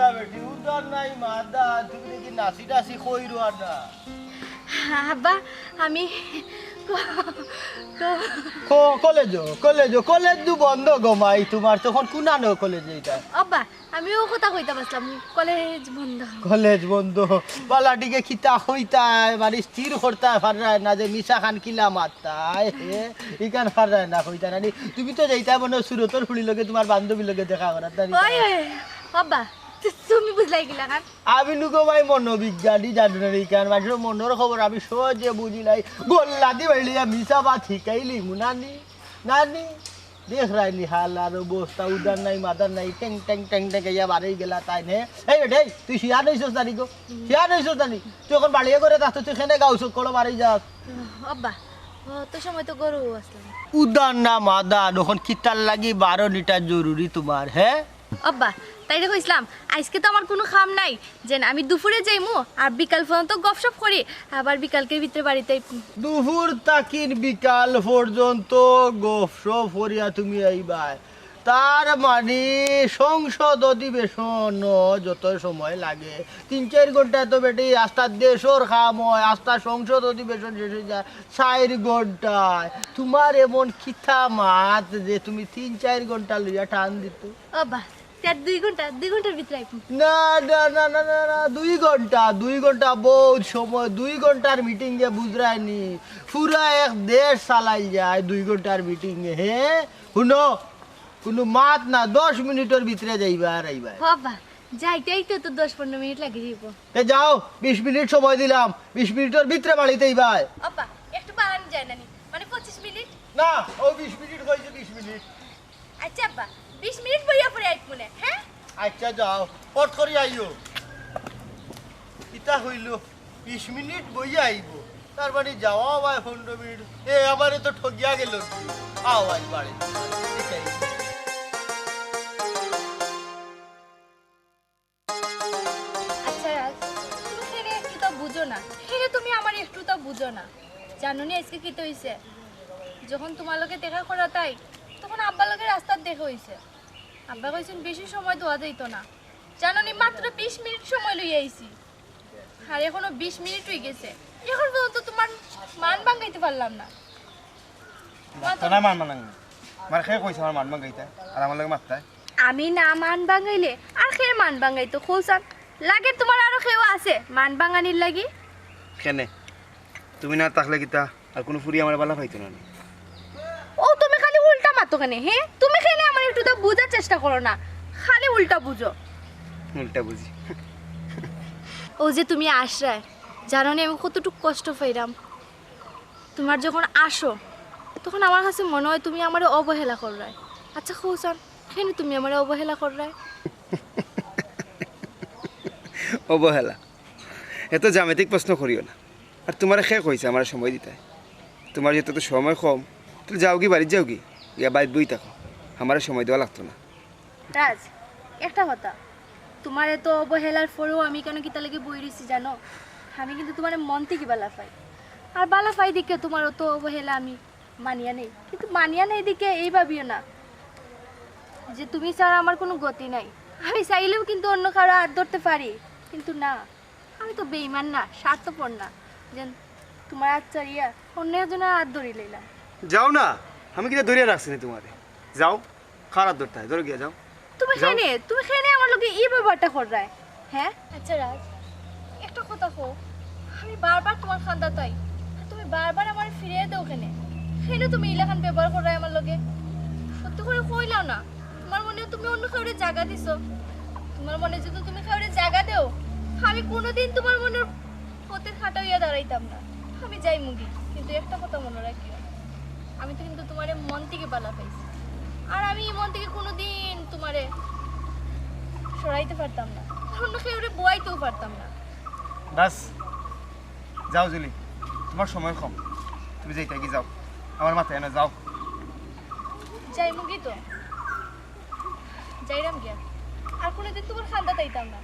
কিতা বেটি উদার নাই মাদা তুমি দেখি নাচি টাচি কইরো আর না আব্বা আমি কলেজ দু বন্ধ গমাই তোমার তখন কুনানো কলেজ এইটা আব্বা আমিও কথা কইতা পারলাম কলেজ বন্ধ বালাটিকে খিতা হইতা মানে স্থির করতে পারায় না যে মিশা খান কিলা মারতায় ইকান পারায় না হইতা না তুমি তো যাইতা মনে সুরতর ফুড়ি লগে তোমার বান্ধবী লগে দেখা করার আব্বা তুমি বুঝলাই গিলা কান আমি নুগমাই মনোবিজ্ঞানী জানো না ইকান মানুষের মনের খবর আমি সহজে বুঝিলাই গোল্লা দি বাইলিয়া মিশা বা ঠিকাইলি মুনানি নানি দেখ রাইলি হাল আর অবস্থা উদার নাই মাদার নাই ট্যাং ট্যাং ট্যাং ট্যাং ইয়া বাড়ি গেলা তাই নে এই বেটে তুই শিয়া নইছস জানি গো শিয়া নইছস জানি তুই এখন বাড়িয়ে করে থাকতো তুই খেনে গাউছ করো বাড়ি যাস আব্বা তো সময় তো গরু আসলাম উদার না মাদা এখন কিতার লাগি 12 লিটার জরুরি তোমার হ্যাঁ আব্বা তাই দেখো ইসলাম আজকে তো আমার কোনো কাম নাই যে আমি দুপুরে যাইমু আর বিকাল পর্যন্ত গপসপ করি আবার বিকালকে ভিতরে বাড়িতে দুপুর তাকিন বিকাল পর্যন্ত গপসপ করিয়া তুমি আইবা তার মানে সংসদ অধিবেশন যত সময় লাগে 3-4 ঘন্টা তো বেটি আস্তা দেশর খাম হয় আস্তা সংসদ অধিবেশন শেষ হয়ে যায় 4 ঘন্টায় তোমার এমন খিথা মাত যে তুমি 3-4 ঘন্টা লইয়া টান দিত আব্বা 2 ঘন্টার ভিতরে না না না না না 2 ঘন্টা বহুত সময় 2 ঘন্টার মিটিং এ বুঝরায়নি পুরা এক দেশ চালাই যায় 2 ঘন্টার মিটিং এ হ্যাঁ শুনো কোনো মাত না 10 মিনিটের ভিতরে যাইবা আর আইবা বাবা যাইতেই তো 10-15 মিনিট লাগে দিব এ যাও 20 মিনিট সময় দিলাম 20 মিনিটের ভিতরে বাড়িতে আইবা আব্বা একটু বাড়ানো যায় না মানে 25 মিনিট না ও 20 মিনিট কইছে 20 মিনিট আচ্ছা আব্বা 20 মিনিট বইয়া পড়ে আইত মনে হ্যাঁ আচ্ছা যাও পট করি আইও ইতা হইল 20 মিনিট বইয়া আইবো তার মানে যাওয়া ভাই 15 মিনিট এ আমারে তো ঠগিয়া গেল আও আই বাড়ি ঠিক আছে তুমি আমার একটু তো বুঝো না জানো নি আজকে কি তো হইছে যখন তোমার লগে দেখা করা তাই তখন আব্বার লগে রাস্তার দেখা হইছে আব্বা কইছেন বেশি সময় দোয়া যাইতো না জানো নি মাত্র 20 মিনিট সময় লই আইছি আর এখনো 20 মিনিট হই গেছে এখন পর্যন্ত তোমার মান ভাঙাইতে পারলাম না না মান ভাঙাই মার খেয়ে কইছে আমার মান ভাঙাইতে আর আমার লগে মারতে আমি না মান ভাঙাইলে আর খেয়ে মান ভাঙাইতো খোলসান লাগে তোমার আরো খেও আছে মান ভাঙানির লাগি কেনে তুমি না থাকলে কিতা আর কোনো ফুরি আমার বালা পাইতো না ও তুমি খালি উল্টা মাতো কেন হ্যাঁ তুমি খেলে আমার একটু তো বোঝার চেষ্টা করো না খালি উল্টা বুঝো উল্টা বুঝি ও যে তুমি আসরায় জানো না আমি কতটুকু কষ্ট পাইরাম তোমার যখন আসো তখন আমার কাছে মনে হয় তুমি আমারে অবহেলা কররায় আচ্ছা খোসান কেন তুমি আমারে অবহেলা কররায় অবহেলা এত জ্যামিতিক প্রশ্ন করিও না আর তোমার খেয়ে কইছে আমার সময় দিতে তোমার যেহেতু তো সময় কম তাহলে যাও কি বাড়ি যাও কি ইয়া বাড়িতে বই থাকো আমার সময় দেওয়া লাগতো না রাজ একটা কথা তোমার এত অবহেলার পরেও আমি কেন কি তাহলে বই রয়েছি জানো আমি কিন্তু তোমার মন থেকে বালা পাই আর বালা পাই দিকে তোমার অত অবহেলা আমি মানিয়া নেই কিন্তু মানিয়া নেই দিকে এই ভাবিও না যে তুমি ছাড়া আমার কোনো গতি নাই আমি চাইলেও কিন্তু অন্য কারো হাত ধরতে পারি কিন্তু না আমি তো বেইমান না স্বার্থপর না যে তোমার হাত চারিয়া অন্য একজনের হাত ধরি লইলাম যাও না আমি কিন্তু ধরিয়া রাখছি না তোমারে যাও খারাপ ধরতে হয় ধরে গিয়ে যাও তুমি খেনে আমার লোকে এই ব্যাপারটা কররায় হ্যাঁ আচ্ছা রাজ একটা কথা কো আমি বারবার তোমার খান্দা তাই তুমি বারবার আমার ফিরিয়ে দাও খেনে তুমি ইলাখান ব্যবহার কররায় আমার লোকে সত্যি করে কইলাও না তোমার মনে তুমি অন্য কাউরে জায়গা দিছো তোমার মনে যদি তুমি কাউরে জায়গা দেও আমি কোনোদিন তোমার মনের পথের খাটা হইয়া দাঁড়াইতাম না আমি যাই মুগি কিন্তু একটা কথা মনে রাখিও আমি তো কিন্তু তোমারে মন থেকে বালা পাইছি আর আমি মন থেকে কোনোদিন তোমারে সরাইতে পারতাম না অন্য কেউরে বয়াইতেও পারতাম না বাস যাও জুলি তোমার সময় কম তুমি যাইতে কি যাও আমার মাথায় না যাও যাই মুগি তো যাইরাম গিয়া আর কোনোদিন তোমার খান্দা তাইতাম না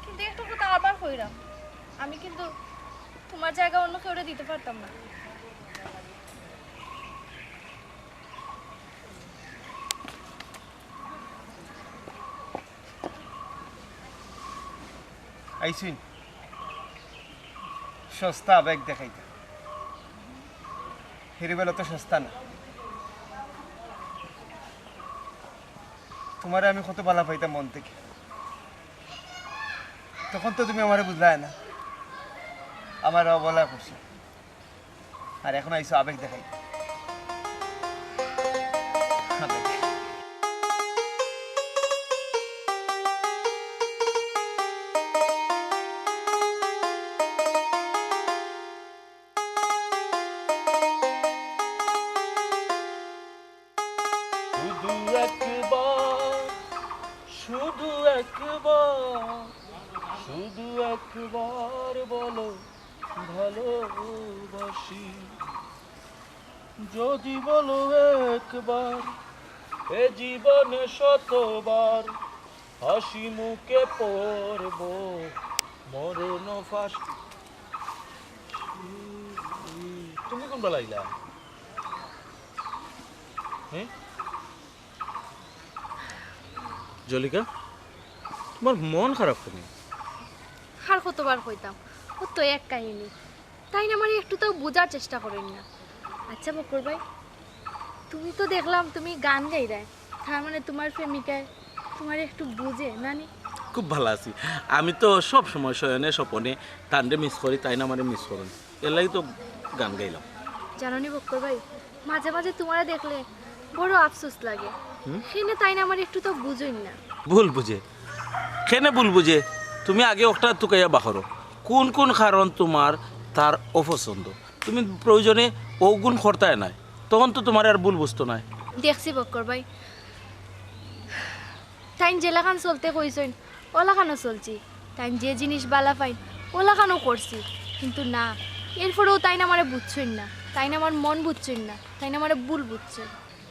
কিন্তু একটা কথা আবার কইরাম আমি কিন্তু তোমার জায়গা অন্য কেউরে দিতে পারতাম না আইসুন সস্তা আবেগ দেখাইতে হেরিবেলা তো সস্তা না তোমারে আমি কত ভালো পাইতাম মন থেকে তখন তো তুমি আমারে বুঝলাই না আমার অবলা করছো আর এখন আইসো আবেগ দেখাই শুধু একবার বলো ভালোবাসি যদি বলো একবার এ জীবনে শতবার হাসি মুখে পড়ব মরণ ফাঁস তুমি কোন বেলাইলা হ্যাঁ জলিকা তোমার মন খারাপ কেন আর কতবার কইতাম ও তো এক কাহিনী তাই না আমার একটু তো বোঝার চেষ্টা করেন না আচ্ছা বকর ভাই তুমি তো দেখলাম তুমি গান গাইরায় তার মানে তোমার প্রেমিকায় তোমার একটু বুঝে নানি খুব ভালো আছি আমি তো সব সময় শয়নে স্বপনে তান্ডে মিস করি তাই না মানে মিস করেন এর লাগি তো গান গাইলাম জানোনি বকর ভাই মাঝে মাঝে তোমারা দেখলে বড় আফসোস লাগে সেনে তাই না আমার একটু তো বুঝই না ভুল বুঝে কেনে ভুল বুঝে তুমি আগে ওটা তুকাইয়া বাখরো কোন কোন কারণ তোমার তার অপছন্দ তুমি প্রয়োজনে অগুণ খরতায় নাই তখন তো তোমার আর ভুল বুঝতো নাই দেখছি বকর ভাই তাই জেলাখান চলতে কইছেন ওলাখানো চলছি তাই যে জিনিস বালা পাই ওলাখানো করছি কিন্তু না এরপরেও তাই না আমারে বুঝছেন না তাই না আমার মন বুঝছেন না তাই না আমারে ভুল বুঝছেন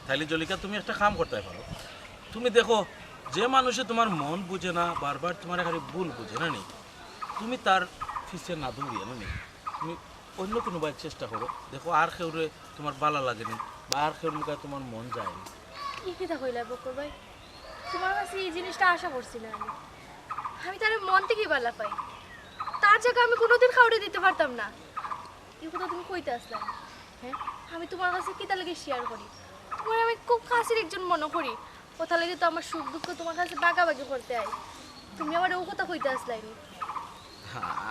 তাইলে জলিকা তুমি একটা কাম করতে পারো তুমি দেখো যে মানুষে তোমার মন বুঝে না বারবার তোমার খালি ভুল বুঝে না নি তুমি তার ফিসে না দৌড়িয়ে না নি তুমি অন্য কোনো বাইর চেষ্টা করো দেখো আর কেউরে তোমার বালা লাগেনি বা আর কেউর মুখে তোমার মন যায়নি কি কথা কইলা বকর ভাই তোমার কাছে এই জিনিসটা আশা করছি না আমি তার মন থেকেই বালা পাই তার জায়গা আমি কোনোদিন খাওয়াতে দিতে পারতাম না এই কথা তুমি কইতে আসলে হ্যাঁ আমি তোমার কাছে কি তার লাগে শেয়ার করি তোমার আমি খুব কাছের একজন মনে করি কথা লাগে তো আমার সুখ দুঃখ তোমার কাছে বাগাবাগি করতে হয় তুমি আমার ও কথা কইতে আসলাইনি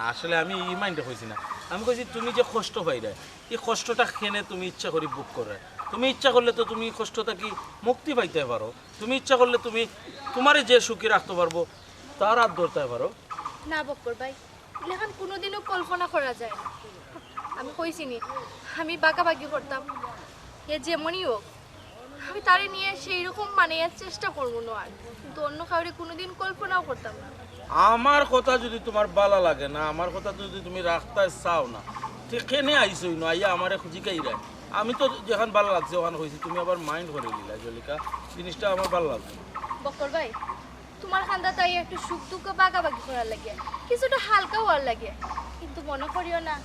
আসলে আমি এই মাইন্ডে হয়েছি না আমি কইছি তুমি যে কষ্ট পাইরা এই কষ্টটা খেনে তুমি ইচ্ছা করি বুক করে তুমি ইচ্ছা করলে তো তুমি কষ্টটা কি মুক্তি পাইতে পারো তুমি ইচ্ছা করলে তুমি তোমারে যে সুখী রাখতে পারবো তার হাত ধরতে পারো না বকর ভাই লেখান কোনোদিনও কল্পনা করা যায় না আমি কইছি নি আমি বাগাবাগি করতাম এ যেমনই হোক আমি তারে নিয়ে সেই রকম মানে চেষ্টা করবো না আর কিন্তু অন্য কাউরে কোনোদিন কল্পনাও করতাম না আমার কথা যদি তোমার ভালো লাগে না আমার কথা যদি তুমি রাখতে চাও না ঠিক কেনে আইসই না আইয়া আমারে খুঁজিকাই রায় আমি তো যখন ভালো লাগছে ওখানে হয়েছি তুমি আবার মাইন্ড করে দিলা জলিকা জিনিসটা আমার ভালো লাগছে বকর ভাই তোমার খান্দা তাই একটু সুখ দুঃখ বাগাবাগি করার লাগে কিছুটা হালকা হওয়ার লাগে কিন্তু মনে করিও না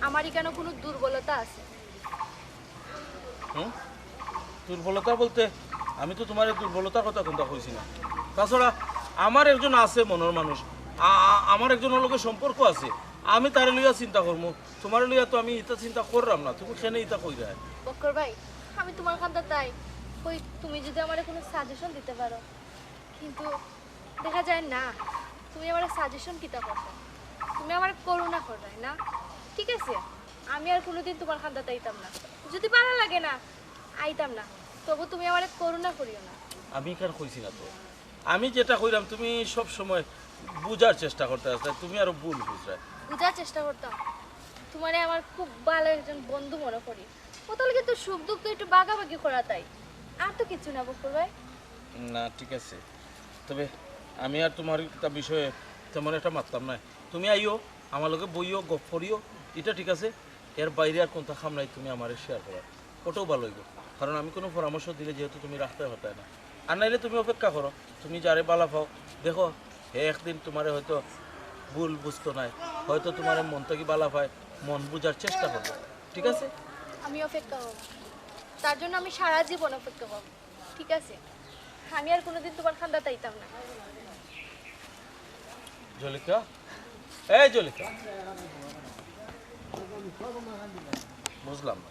আমার এখানে কোনো দুর্বলতা আছে হুম দুর্বলতা বলতে আমি তো তোমার দুর্বলতার কথা কোনটা কইছি না তাছাড়া আমার একজন আছে মনের মানুষ আমার একজন লোকের সম্পর্ক আছে আমি তার লইয়া চিন্তা করবো তোমার লইয়া তো আমি এটা চিন্তা করলাম না তুমি কেন এটা কই যায় বকর ভাই আমি তোমার খান্দা তাই কই তুমি যদি আমার কোনো সাজেশন দিতে পারো কিন্তু দেখা যায় না তুমি আমার সাজেশন কিতা করছো তুমি আমার করুণা করবে না ঠিক আছে আমি আর কোনোদিন তোমার খান্দা তাইতাম না যদি ভালো লাগে না আইতাম না তবু তুমি আমার করুণা করিও না আমি কেন কইছি না তো আমি যেটা কইলাম তুমি সব সময় বুঝার চেষ্টা করতে আসলে তুমি আরো ভুল বুঝরা বুঝার চেষ্টা করতাম তোমারে আমার খুব ভালো একজন বন্ধু মনে করি কোথাও কিন্তু সুখ দুঃখ একটু বাগাবাগি করা তাই আর তো কিছু না বকর ভাই না ঠিক আছে তবে আমি আর তোমার একটা বিষয়ে তেমন একটা মারতাম না তুমি আইও আমার লগে বইও গপ করিও এটা ঠিক আছে এর বাইরে আর কোনটা খাম নাই তুমি আমার শেয়ার করো ওটাও ভালো হইব কারণ আমি কোনো পরামর্শ দিলে যেহেতু তুমি রাখতে পারতে না আর নাইলে তুমি অপেক্ষা করো তুমি যারে বালা পাও দেখো একদিন তোমারে হয়তো ভুল বুঝতো নাই হয়তো তোমার মন থেকে বালা পায় মন বুঝার চেষ্টা করবো ঠিক আছে আমি অপেক্ষা হব তার জন্য আমি সারা জীবন অপেক্ষা করব ঠিক আছে আমি আর কোনোদিন তোমার খান্দা তাইতাম না জলিকা এই জলিকা বুঝলাম না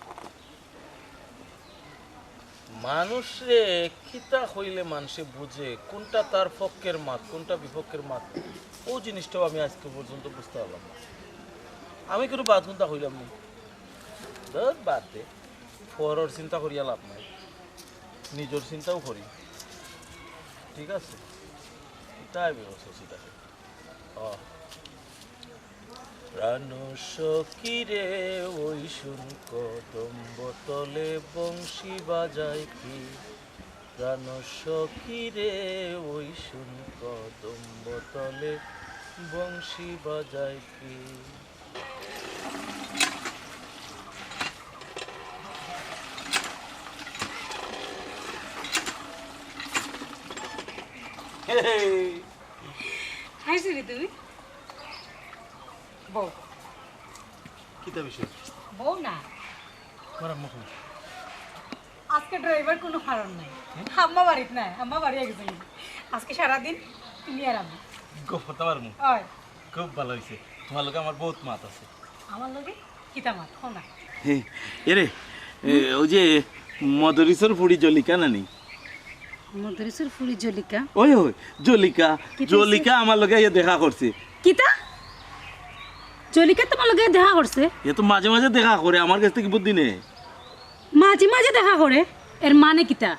মানুষে কিতা হইলে মানুষে বুঝে কোনটা তার পক্ষের মাত কোনটা বিপক্ষের মাত ও জিনিসটাও আমি আজকে পর্যন্ত বুঝতে পারলাম না আমি কোনো বাদ কোনটা হইলাম না বাদ দে পরের চিন্তা করিয়া লাভ নাই নিজের চিন্তাও করি ঠিক আছে তাই ব্যবস্থা ঠিক আছে প্রাণ সখীরে ওই শুন কদম বোতলে বংশী বাজায় কি প্রাণ সখীরে ওই শুন কদম বোতলে বংশী বাজায় কি হাসি রে তুই বউ কিতা বিষয় বউ না মারাম মুখ আজকে ড্রাইভার কোনো কারণ নাই আম্মা বাড়িতে নাই আম্মা বাড়ি একজন আজকে সারাদিন তুমি আর আমি গপতা পারমু ওই খুব ভালো হয়েছে তোমার লোকে আমার বহুত মাত আছে আমার লগে কিতা মাত হো না এরে ওই যে মদরিসর ফুড়ি জলিকা নানি মদরিসের ফুরি জলিকা ওই ওই জলিকা জলিকা আমার লগে দেখা করছে কিতা জলিকা তোমার লগে দেখা করছে এ তো মাঝে মাঝে দেখা করে আমার কাছ থেকে বুদ্ধি নেই মাঝে মাঝে দেখা করে এর মানে কিতা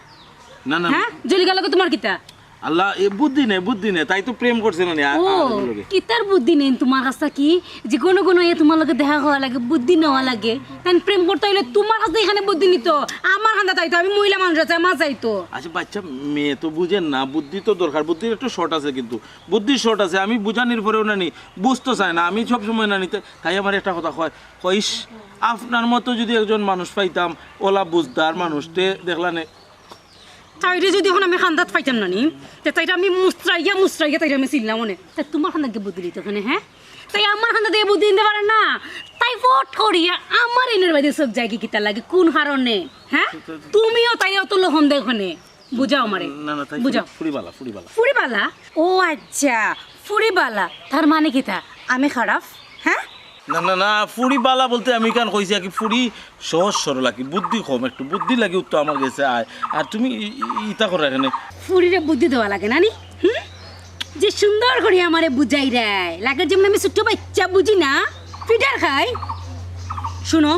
না না হ্যাঁ জলিকা লগে তোমার কিতা আল্লাহ এ বুদ্ধি নেই তাই তো প্রেম করছে না ও কিতার বুদ্ধি নেই তোমার কাছে কি যে কোনো কোনো এ তোমার লগে দেখা হওয়া লাগে বুদ্ধি নেওয়া লাগে তাই প্রেম করতে হইলে তোমার কাছে এখানে বুদ্ধি নিত আমার কান্দা তাইতো আমি মহিলা মানুষ আছে মা চাইতো আচ্ছা বাচ্চা মেয়ে তো বুঝেন না বুদ্ধি তো দরকার বুদ্ধির একটু শর্ট আছে কিন্তু বুদ্ধির শর্ট আছে আমি বুঝানির পরেও না নি বুঝতে চাই না আমি সব সময় না নিতে তাই আমার একটা কথা কইস আপনার মতো যদি একজন মানুষ পাইতাম ওলা বুঝদার মানুষতে দেখলানে তাইরে যদি এখন আমি খান্দাত পাইতাম না নি তাইটা আমি মুস্ত্রাইয়া তাইটা আমি চিনলাম মনে তাই তোমার খান্দাকে বুদ্ধি দিত ওখানে হ্যাঁ তাই আমার খান্দা দিয়ে বুদ্ধি দিতে পারে না তাই ফট করিয়া আমার এনের বাইরে সব যায় কি কিতা লাগে কোন কারণে হ্যাঁ তুমিও তাই অত লোহন দে ওখানে বুঝাও আমারে না না তাই বুঝাও ফুরিবালা ও আচ্ছা ফুরিবালা তার মানে কিতা আমি খারাপ হ্যাঁ না না না ফুড়ি বালা বলতে আমি কান কইছি কি ফুড়ি সহজ সরল কি বুদ্ধি কম একটু বুদ্ধি লাগে তো আমার কাছে আয় আর তুমি ইতা করে এখানে ফুরিরে বুদ্ধি দেওয়া লাগে না নি যে সুন্দর করে আমারে বুঝাই রায় লাগে যেমন আমি ছোট্ট বাচ্চা বুঝি না ফিটার খাই শুনো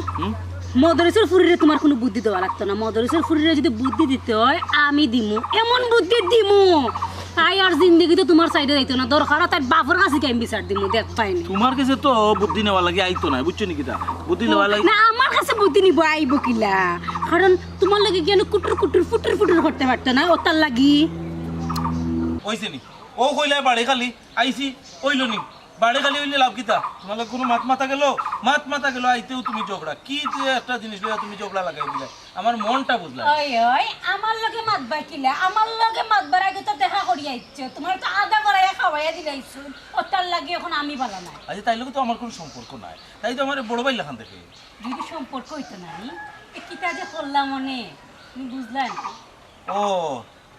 মদরিসের ফুরিরে তোমার কোনো বুদ্ধি দেওয়া লাগতো না মদরিসের ফুরিরে যদি বুদ্ধি দিতে হয় আমি দিমু এমন বুদ্ধি দিমু তাই আর জিন্দগি তো তোমার সাইডে যাইতো না দরকার তাই বাপর কাছে কি আমি বিচার দিমু দেখ পাইনি তোমার কাছে তো বুদ্ধি নেওয়া লাগে আইতো না বুঝছো নি কিটা বুদ্ধি নেওয়া লাগে না আমার কাছে বুদ্ধি নিব আইব কিলা কারণ তোমার লাগে কেন কুটুর কুটুর ফুটুর ফুটুর করতে পারতো না ওটার লাগি কইছে নি ও কইলা বাড়ি খালি আইছি কইলো নি বাড়ি খালি হইলে লাভ কিতা তোমার কোনো মাত মাথা গেল আইতেও তুমি ঝগড়া কি যে একটা জিনিস লইয়া তুমি ঝগড়া লাগাই দিলে আমার মনটা বুঝলা ওই ওই আমার লগে মাতবা কিলা আমার লগে মাতবার আগে তো দেখা করি আইছো তোমার তো আদা করাইয়া খাওয়াইয়া দিলাইছো ওটার লাগে এখন আমি ভালো নাই আচ্ছা তাই লোক তো আমার কোনো সম্পর্ক নাই তাই তো আমার বড় ভাই লেখান দেখে যদি সম্পর্ক হইতো না এ কিতা যে করলাম মনে তুমি বুঝলেন ও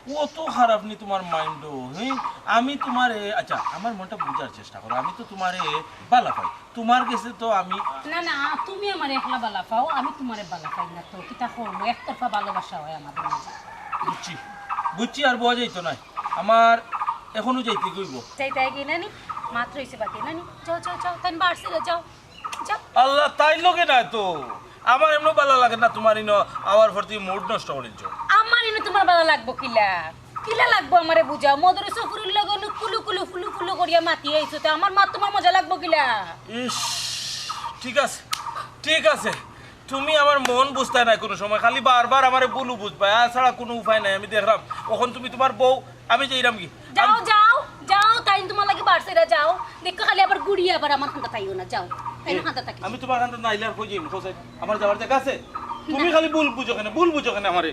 কত খারাপ নি তোমার মাইন্ডও হ্যাঁ আমি তোমারে আচ্ছা আমার মনটা বুঝার চেষ্টা করো আমি তো তোমারে বালা পাই তোমার কাছে তো আমি না না তুমি আমার একলা বালা পাও আমি তোমারে বালা পাই না তো কিতা করবো একতরফা ভালোবাসা হয় আমাদের মাঝে বুঝছি আর বোঝা যাইতো না আমার এখনো যাইতে গইব চাইতে গিয়ে নানি মাত্র হইছে বাকি নানি যাও যাও যাও তাই বাড়ছিল যাও যাও আল্লাহ তাই লগে না তো আমার এমন ভালো লাগে না তোমার ইনো আওয়ার প্রতি মুড নষ্ট করিছো আমার এনে তোমার ভালো লাগবো কিলা কিলা লাগবো আমারে বুঝাও মদরে সফুরির লগে কুলু কুলু ফুলু ফুলু করিয়া মাতি আইছো তো আমার মা তোমার মজা লাগবো কিলা ইস ঠিক আছে তুমি আমার মন বুঝতে নাই কোনো সময় খালি বারবার আমারে বলু বুঝবা ছাড়া কোনো উপায় নাই আমি দেখলাম কখন তুমি তোমার বউ আমি যাইরাম কি যাও যাও যাও তাই তোমার লাগে বাড়ছেরা যাও দেখো খালি আবার গুড়িয়ে আবার আমার খান্তা তাইও না যাও তাই না খান্তা থাকি আমি তোমার কাছে নাইলে আর কই যাইম কোথায় আমার যাওয়ার জায়গা আছে তুমি খালি ভুল বুঝো কেন আমারে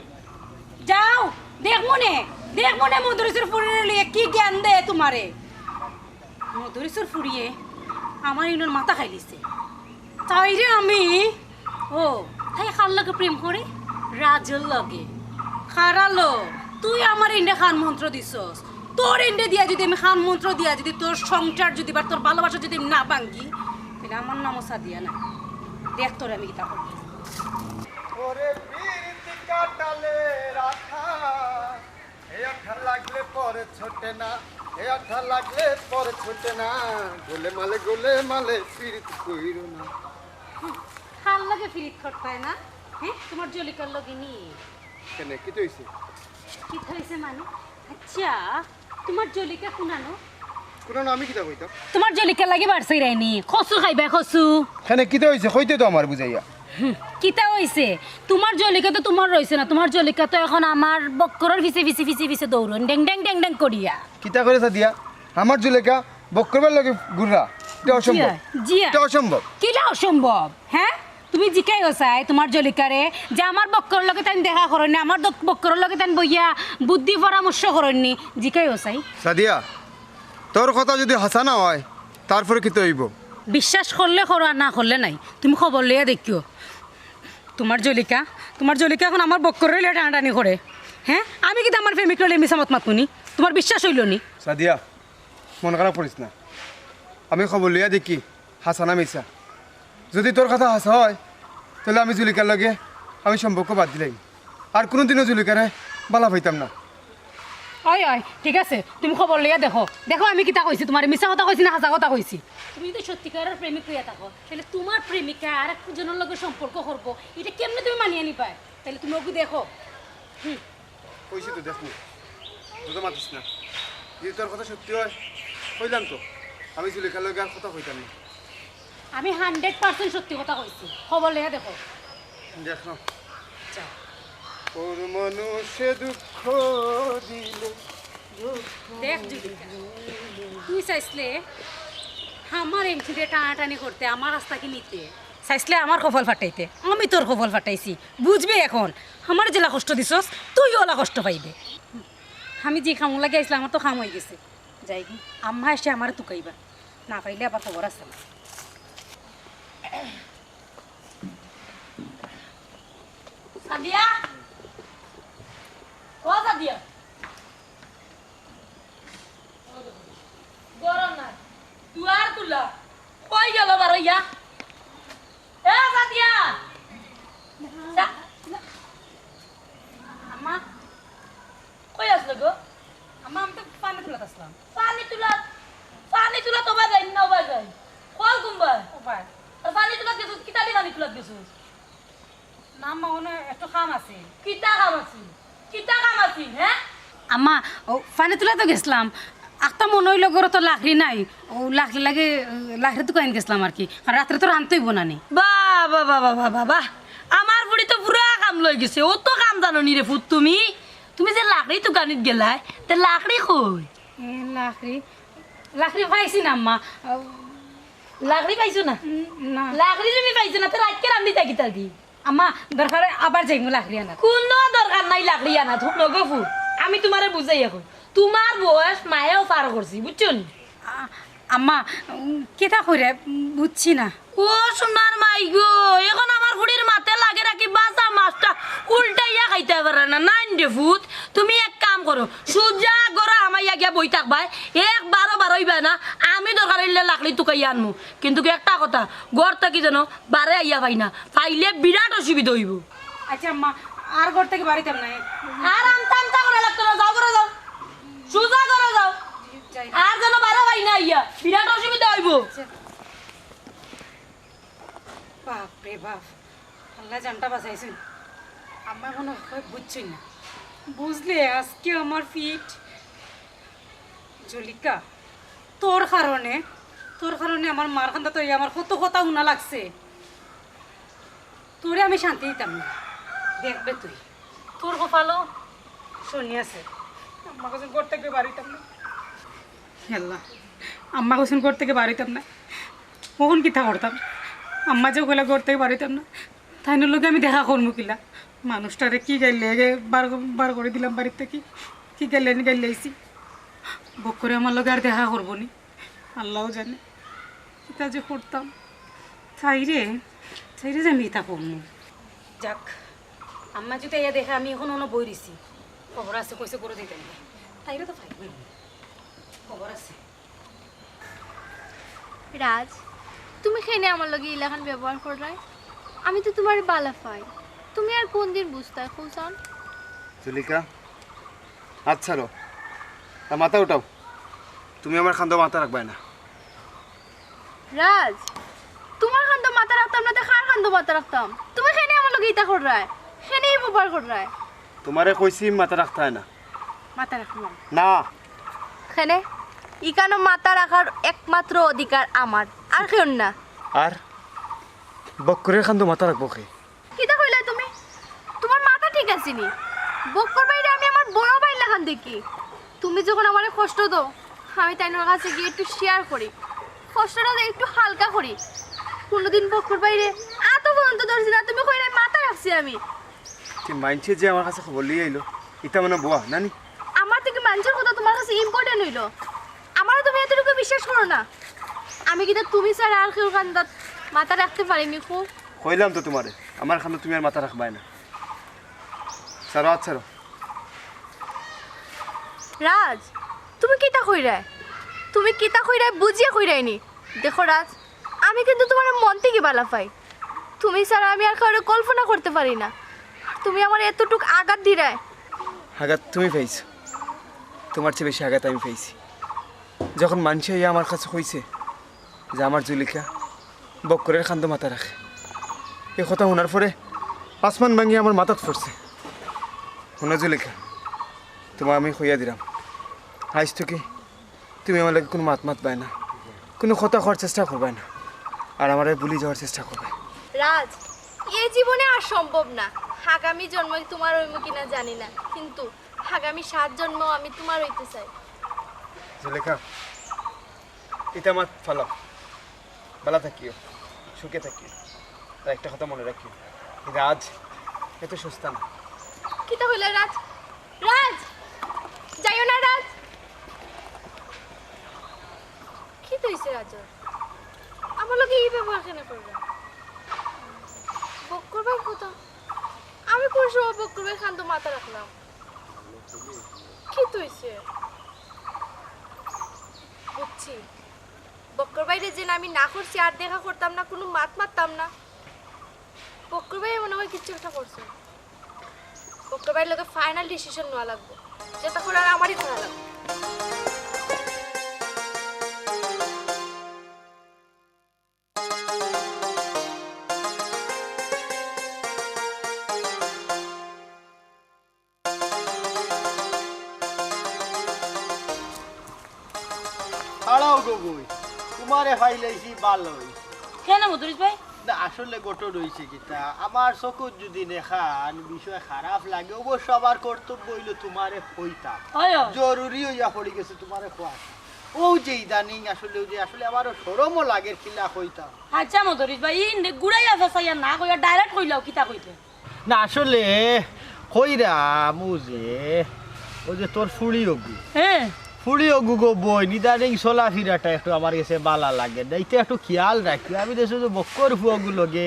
যাও দেখ মনে মধুরেশ্বর ফুরিয়ে লিয়ে কি জ্ঞান দে তোমারে মধুরেশ্বর ফুরিয়ে আমার ইউনের মাথা খাইলিছে তাই রে আমি ও তাই খার লগে প্রেম করে রাজের লগে খারালো তুই আমার ইন্ডে খান মন্ত্র দিছস তোর এন্ডে দিয়া যদি আমি খান মন্ত্র দিয়া যদি তোর সংসার যদি বা তোর ভালোবাসা যদি আমি না ভাঙ্গি তাহলে আমার নামও সাদিয়া না। দেখ তোর আমি কিতা করবো। ওরে বীরতি কাটালে রাখা এ আঠা লাগলে পরে ছোটে না, এ আঠা লাগলে পরে ছোটে না, গোলে মালে পীড়িত কইরো না। খাল লাগে ফিরিত করতে না। হ্যাঁ তোমার জলিকার লগে নি কেন কি তো হইছে? কি হয়েছে মানে? আচ্ছা তোমার জলিকা কুনানো কোনো না আমি কিতা কইতাম? তোমার জলিকা লাগি বাড়ছে রাইনি খসু খাইবা খসু। কেন কি তো হইছে কইতে তো আমার বুঝাইয়া। কিতা হইছে? তোমার জলিকা তো তোমার রইছে না, তোমার জলিকা তো এখন আমার বক্করের পিছে দৌড়ন ড্যাং ড্যাং ড্যাং ড্যাং করিয়া। কিতা করে সাদিয়া? আমার জুলেকা বক্করবার লগে গুররা, এটা অসম্ভব। জিয়া এটা অসম্ভব। কিটা অসম্ভব? হ্যাঁ তুমি জিকাই চাই তোমার জলিকারে যে আমার বক্কর লগে তাই দেখা করেনি, আমার বক্করের লগে তাই বইয়া বুদ্ধি পরামর্শ করেননি, জিকাই চাই। সাদিয়া তোর কথা যদি হাসা না হয় তারপরে কি তো হইব? বিশ্বাস করলে করো আর না করলে নাই। তুমি খবর লইয়া দেখিও তোমার জলিকা এখন আমার বক্করের লইয়া টানাটানি করে। হ্যাঁ আমি কিন্তু আমার প্রেমিক লইলে মিশামত মাতুনি, তোমার বিশ্বাস হইল নি? সাদিয়া মন খারাপ করিস না, আমি খবর লইয়া দেখি হাসা না মিশা। যদি তোর কথা হাসা হয় তাহলে আমি জুলিকার লগে আমি সম্পর্ক বাদ দিলাই, আর কোনোদিনও জুলিকারে বালা পাইতাম না। হয় হয় ঠিক আছে, তুমি খবর লইয়া দেখো আমি কিতা কইছি, তোমার মিছা কথা কইছি না হাসা কথা কইছি। তুমি যদি সত্যিকারের প্রেমিক হইয়া থাকো তাহলে তোমার প্রেমিকা আর একজনের লগে সম্পর্ক করবো, এটা কেমনে তুমি মানিয়ে নিবা? তাহলে তুমি ওকে দেখো। কইছি তো দেখো, বুঝতে মাতিস না। যদি তোর কথা সত্যি হয় কইলাম তো আমি জুলিকার লগে আর কথা কইতাম না। আমি 100% সত্যি কথা কইছি, খবর লইয়া দেখো। দেখো ওর মানুষে দুঃখ দিলে দেখ জুলিকা, তুই চাইছিলে আমার এমনিতে টানাটানি করতে, আমার রাস্তাকে নিতে চাইছিলে, আমার কপাল ফাটাইতে, আমি তোর কপাল ফাটাইছি। বুঝবি এখন আমার জেলা কষ্ট দিছস, তুই ওলা কষ্ট পাইবে। আমি যে খামু লাগে আইসলাম আমার তো খাম হয়ে গেছে, যাই কি আম্মা এসে আমার তুকাইবা, না পাইলে আবার খবর আছে না। সাদিয়া ও সাদিয়া গরম না তুয়ার তুলা কই গেল বারইয়া এ সাদিয়া আম্মা কই আসলো গো? আম্মা আমি তো পানি তুলাত আসলাম। পানি তুলা তো বাজাই না বাজাই কল কুম্বা ওপায় আর পানি তুলাত গেছো কিতালি পানি তুলাত গেছো না মনে একটু কাম আছে। কিতা কাম আছে? হ্যাঁ আম্মা ও পানি তুলা তো গেছিলাম, একটা মনে হইল গরো তো লাকড়ি নাই, ও লাকড়ি তো কয়েন গেছিলাম আর কি, আর রাত্রে তো রানতেই বোনানি। বাহ আমার বুড়ি তো পুরা কাম লই গেছে, ও তো কাম জানো নি রে ফুট। তুমি যে লাকড়ি দোকানিত গেলাই তে লাকড়ি কই? লাকড়ি পাইছি না আম্মা। লাকড়ি পাইছো না? না লাকড়ি তুমি পাইছো না তো রাতকে রান্দি থাকি তাকি আম্মা দরকার আবার যাইমু লাকড়ি আনা। কোনো দরকার নাই লাকড়ি আনা, থুক নগো ফুট। আমি তোমারে বুঝাই এখন তোমার বয়স মায়েও পার করছি বুঝছো নি? আম্মা কেটা কইরা বুঝছি না। ও সোনার মাই গো, এখন আমার ফুড়ির মাতে লাগে রাখি বাসা মাছটা উল্টাইয়া খাইতে পারে না নাইন ডে ফুট। তুমি এক কাম করো, সুজা গড়া আমাইয়া গিয়া বই থাকবাই, এক বারোইবা না, আমি দরকার হইলে লাকড়ি টুকাইয়া আনমু। কিন্তু একটা কথা, গড় থাকি যেন বারে আইয়া পাই না, পাইলে বিরাট অসুবিধা হইব। আচ্ছা আম্মা আর ঘর থেকে বাড়িতাম না। আর আমতা করে লাগতো না, যাও করে যাও, সুজা করে যাও, আর যেন বারে পাই না আইয়া, বিরাট অসুবিধা হইব। বাপ রে বাপ, আল্লাহ জানটা বাঁচাইছেন। আমার মনে হয় বুঝছি না, বুঝলে আজকে আমার ফিট জলিকা তোর কারণে আমার মার খান্দা তো আমার কত কথা শোনা লাগছে। তোরে আমি শান্তি দিতাম না, দেখবে তুই তোর কপালও শুনি আছে। আম্মা কোসেন ঘর থেকে বাড়িতাম না, আল্লাহ আম্মা কোসেন ঘর থেকে বাড়িতাম না, কখন কিতা করতাম? আম্মা যে ওগুলা ঘর থেকে বাড়িতাম না, তাই লোকে আমি দেখা করবো কিলা? মানুষটারে কি গাইলে বার করে দিলাম বাড়ির থেকে, কি গাইলেছি বক করে আমার লোক আর দেখা করবো নি, আল্লাহও জানে। এটা যে করতাম চাইরে যে আমি এটা করবো। যাক আম্মা যদি ইয়া দেখে আমি এখন বই দিছি, খবর আছে কইসে করে দিতেন, তাইরে তো ফাইব রাজ তুমি খেনে আমার লগে ইলাখান ব্যবহার করলাই আমি তো তোমার বালা পাই তুমি আর কোন দিন বুঝতে খুলছান জুলিকা আচ্ছা রো মাথা উঠাও তুমি আমার খান্দ মাথা রাখবে না রাজ তোমার খান তো মাথা রাখতাম না তো খার খান তো মাথা রাখতাম তুমি খেনে আমার লগে ইতা কর রায় খেনে ব্যবহার কর রায় তোমারে কইছি মাথা রাখতে হয় না মাথা রাখলাম না খেনে ইকানো মাথা রাখার একমাত্র অধিকার আমার আর কেউ না আর বক্করের খান্দ মাথা রাখবো কে কিতা কইলে তুমি তোমার মাথা ঠিক আছে নি বক্কর বাইরে আমি আমার বড় ভাই লাগান দেখি তুমি যখন আমারে কষ্ট দাও আমি তাইনোর কাছে গিয়ে একটু শেয়ার করি কষ্টটা একটু হালকা করি কোনোদিন বক্কর বাইরে এত পর্যন্ত ধরছি না তুমি কইলে মাথা রাখছি আমি তুই মাইনছে যে আমার কাছে খবর লিয়ে আইলো এটা মানে বুয়া নানি আমার থেকে মানুষের কথা তোমার কাছে ইম্পর্টেন্ট হইলো আমারও তুমি এতটুকু বিশ্বাস করো না আমি কিন্তু তুমি স্যার আর কেউ কান্দাত মাথা রাখতে পারিনি খুব কইলাম তো তোমারে আমার খান্দ তুমি আর মাথা রাখবাই না ছাড়ো আচ্ছা ছাড়ো রাজ তুমি কিতা কইরায় তুমি কিতা কইরায় বুঝিয়ে কইরাইনি দেখো রাজ আমি কিন্তু তোমার মন থেকে বালা পাই তুমি স্যার আমি আর কারো কল্পনা করতে পারি না তুমি আমার এতটুক আঘাত দিরায় আঘাত তুমি পেয়েছো তোমার চেয়ে বেশি আঘাত আমি পেয়েছি যখন মানুষে ইয়ে আমার কাছে কইছে যে আমার জুলিকা বক্করের খান্দ মাথা রাখে এ কথা শোনার পরে আসমান ভাঙি আমার মাথাত পড়ছে শোনো জুলিকা তোমার আমি কইয়া দিলাম আজ থেকে তুমি আমার লাগে কোনো মাত পায় না কোনো কথা করার চেষ্টা করবে না আর আমার ভুলে যাওয়ার চেষ্টা করবে রাজ এই জীবনে আর সম্ভব না আগামী জন্মে তোমার হইব কিনা জানি না কিন্তু আগামী 7 জন্ম আমি তোমার হইতে চাই জুলেখা এটা আমার ফলো ভালো থাকিও সুখে থাকিও আর একটা কথা মনে রাখিও কিন্তু আজ এত সস্তা না কিতা হইলে রাজ রাজ যাইও না রাজ কি হইছে রাজ আমার লগে এই ব্যবহার কেন করবে বক্কর ভাই কোথা আমি কোন সময় বক্কর ভাই খান তো মাথা রাখলাম কি হইছে বুঝছি বক্কর ভাইরে যে আমি না করছি আর দেখা করতাম না কোনো মারতাম না বক্কর ভাই মনে হয় কিছু একটা করছে বক্কর ভাইয়ের লোকে ফাইনাল ডিসিশন নেওয়া লাগবে যেটা করে আর আমারই করা লাগবে হারাও গো বই তোমারে ফাইলাইছি ভালোই কেন মধুরিস ভাই না আসলে গোটো রয়েছে কিতা আমার চকুত যদি দেখান বিষয় খারাপ লাগে অবশ্য আবার কর্তব্য হইল তোমারে কইতা জরুরি হইয়া পড়ে গেছে তোমারে খোয়া ও যে ইদানিং আসলে যে আসলে আমারও সরমও লাগে কিলা কইতা আচ্ছা মধুরিস ভাই গুড়াইয়া ফেসাইয়া না কইয়া ডাইরেক্ট কইলাও কিতা কইতে না আসলে কইরা মুজে ও যে তোর ফুড়ি অগু হ্যাঁ ফুড়ি অগু গো বই নিদানিং চলা ফিরাটা একটু আমার কাছে বালা লাগে এইটা একটু খেয়াল রাখি আমি দেখছি যে বক্কর ফুয়াগুলোকে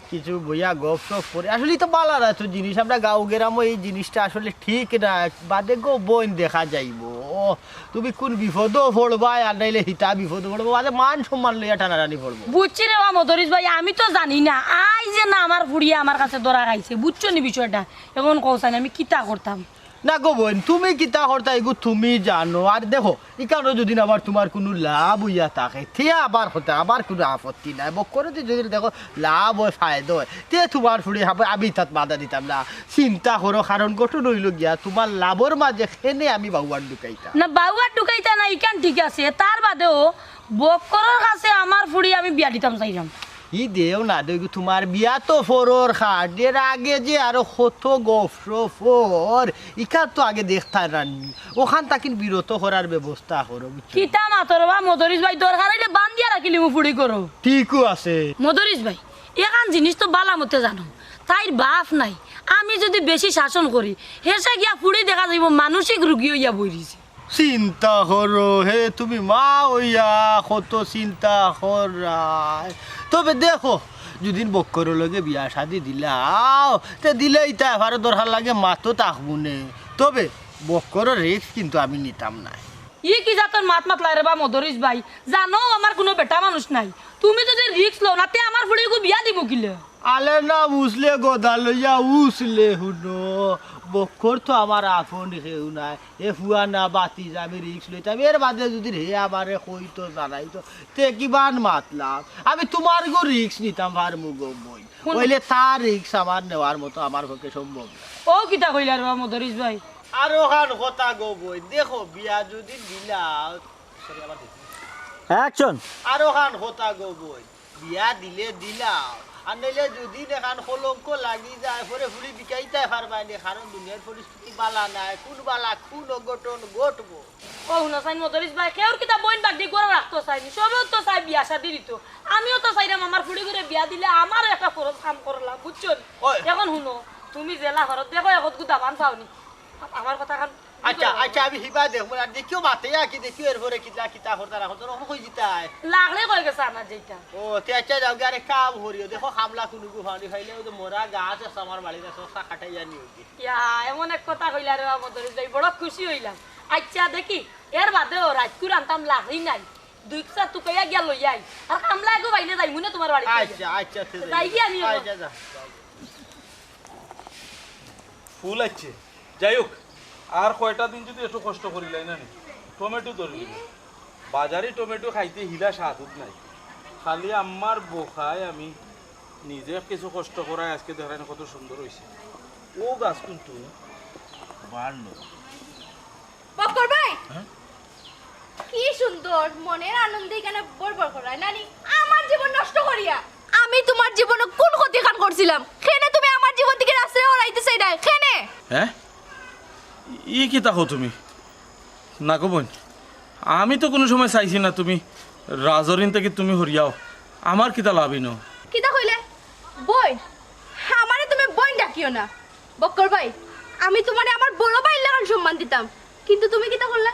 কিছু বইয়া গপ সপ করে আসলে তো বালা না তো জিনিস আমরা গাঁও গ্রামও এই জিনিসটা আসলে ঠিক না বাদে গো বইন দেখা যাইব ও তুমি কোন বিপদও পড়বা আর নাইলে হিতা বিপদ পড়বো বাদে মান সম্মান লইয়া টানাটানি পড়বো বুঝছি রে মধুরিস ভাই আমি তো জানি না আই যে না আমার ফুড়িয়া আমার কাছে ধরা খাইছে বুঝছো নি বিষয়টা এখন কৌসানি আমি কিতা করতাম না গো বোন তুমি কিতা করতা এগু তুমি জানো আর দেখো এখানে যদি আবার তোমার কোনো লাভ হইয়া থাকে তে আবার হতে আবার কোনো আপত্তি নাই বক্করে যদি দেখো লাভ হয় ফায়দা হয় তে তোমার ফুড়ি আমি তাত বাধা দিতাম না চিন্তা করো কারণ গঠন রইল গিয়া তোমার লাভর মাঝে খেনে আমি বাউয়ার ঢুকাইতা না বাউয়ার ঢুকাইতা না ইকান ঠিক আছে তার বাদেও বক্করের কাছে আমার ফুড়ি আমি বিয়া দিতাম চাইলাম ই দেও না দেখো তোমার বিয়া তো ফোরর খাট এর আগে যে আরো কত গফর ইকার তো আগে দেখতা রানি ওখান তাকে বিরত করার ব্যবস্থা করো কিতা মাতর বা মধুরিস ভাই দরকার হইলে বান্ধিয়া রাখিলি মু ফুড়ি করো ঠিকও আছে মধুরিস ভাই এখান জিনিস তো বালা মতে জানো তাইর বাপ নাই আমি যদি বেশি শাসন করি হেসে গিয়া ফুড়ি দেখা যাইব মানসিক রোগী হইয়া বইরিছে চিন্তা করো হে তুমি মা হইয়া কত চিন্তা করাই তবে দেখো যদি বক্কর লগে বিয়া শাদি দিলাও তে দিলেই তা এবারে দরকার লাগে মাতো তাকবুনে তবে বক্করের রিস্ক কিন্তু আমি নিতাম না ই কি জাতর মাত মাতলাই রে বা মদরিস ভাই জানো আমার কোনো বেটা মানুষ নাই তুমি যদি রিস্ক লও না তে আমার ফুড়িকে বিয়া দিব কিলে আলে না বুঝলে গদা লইয়া উসলে হুনো বক্ষর তো আমার আপন কেউ নাই এ ফুয়া না বাতি আমি রিক্স লইতাম এর বাদে যদি হে আমারে কইতো জানাইতো তে কিবান মাতলাম আমি তোমার গো রিক্স নিতাম পারমু গো বই কইলে তার রিক্স আমার নেওয়ার মতো আমার পক্ষে সম্ভব না ও কিটা কইলা রে বা মদরিস ভাই আর ওখান কথা গো বই দেখো বিয়া যদি দিলা সরি আবার দেখি অ্যাকশন আর ওখান কথা গো বই বিয়া দিলে দিলাও আর নইলে যদি দেখান কলঙ্ক লাগি যায় পরে ফুলি বিকাইতে পারবানি কারণ দুনিয়ার পরিস্থিতি বালা নাই কোন বালা কোন অঘটন ঘটবো ও না সাইন মদরিস ভাই কেউর কিটা বইন বাগদি করে রাখতো চাইনি সবও তো চাই বিয়া শাদি দিত আমিও তো চাইলাম আমার ফুড়ি করে বিয়া দিলে আমারও একটা ফরজ কাম করলাম বুঝছো ওই। এখন শুনো তুমি জেলা ঘরত দেখো এখন গুদা মান পাওনি আমার কথা খান আচ্ছা আচ্ছা আমি হিবা দেখবো আর দেখিও মাতে কি দেখিও এরপরে কিতা কিতা করতে রাখো তো কই দিতাই লাগলে কই গেছে আমার যেটা ও তে আচ্ছা যাও আরে কাম করিও দেখো হামলা কোন গু ফানি খাইলে ওই যে মোরা গাছ আছে আমার বাড়িতে সস্তা কাটাই জানি ওই ইয়া এমন এক কথা কইলা রে মদরিস ভাই বড় খুশি হইলাম আচ্ছা দেখি এর বাদেও রাজকুর আনতাম লাগই নাই দুইটা তুকাইয়া গিয়া লই আই আর কামলা গো বাইলে যাই মুনে তোমার বাড়ি আচ্ছা আচ্ছা যাই কি আমি আচ্ছা যা ফুল আছে যাই হোক আর কয়টা দিন যদি একটু কষ্ট করিলাই না টমেটো ধরে দিল বাজারে টমেটো খাইতে হিলা স্বাদ নাই খালি আমার বোখায় আমি নিজে কিছু কষ্ট করাই আজকে দেখাই কত সুন্দর হয়েছে ও গাছ কিন্তু বাড়লো বক্কর ভাই কি সুন্দর মনের আনন্দে এখানে বড়বড় করায় নানি আমার জীবন নষ্ট করিয়া আমি তোমার জীবনে কোন ক্ষতি খান করছিলাম কেনে তুমি আমার জীবন থেকে রাস্তায় ওড়াইতে চাইডা কেনে হ্যাঁ ই কি তাকো তুমি না গো বোন আমি তো কোনো সময় চাইছি না তুমি রাজরিন থেকে তুমি হরিয়াও আমার কিতা লাভই ন কিতা কইলে বই আমারে তুমি বই ডাকিও না বক্কর ভাই আমি তোমারে আমার বড় ভাই লাগান সম্মান দিতাম কিন্তু তুমি কিতা করলে